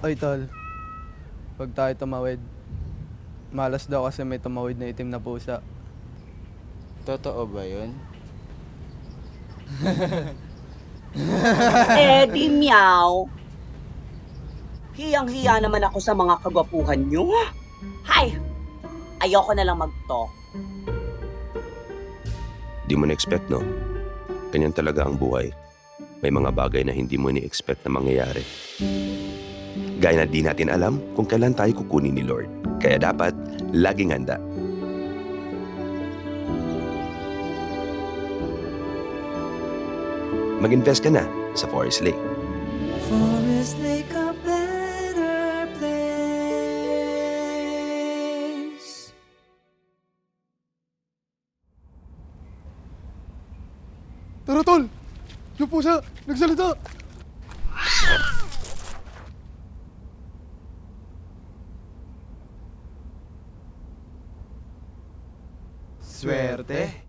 Oy, tol. Huwag tayo tumawid. Malas daw kasi may tumawid na itim na pusa. Totoo ba yun? Eh, di meow. Hiyang-hiya naman ako sa mga kagwapuhan nyo. Hay! Ayoko na lang mag-talk. Di mo na-expect, no? Ganyan talaga ang buhay. May mga bagay na hindi mo ni-expect na mangyayari. Gaya na di natin alam kung kailan tayo kukunin ni Lord. Kaya dapat, laging handa. Mag-invest ka na sa Forest Lake. Forest Lake, a better place. Tara, tol! Yung pusa, nagsalita! Swerte?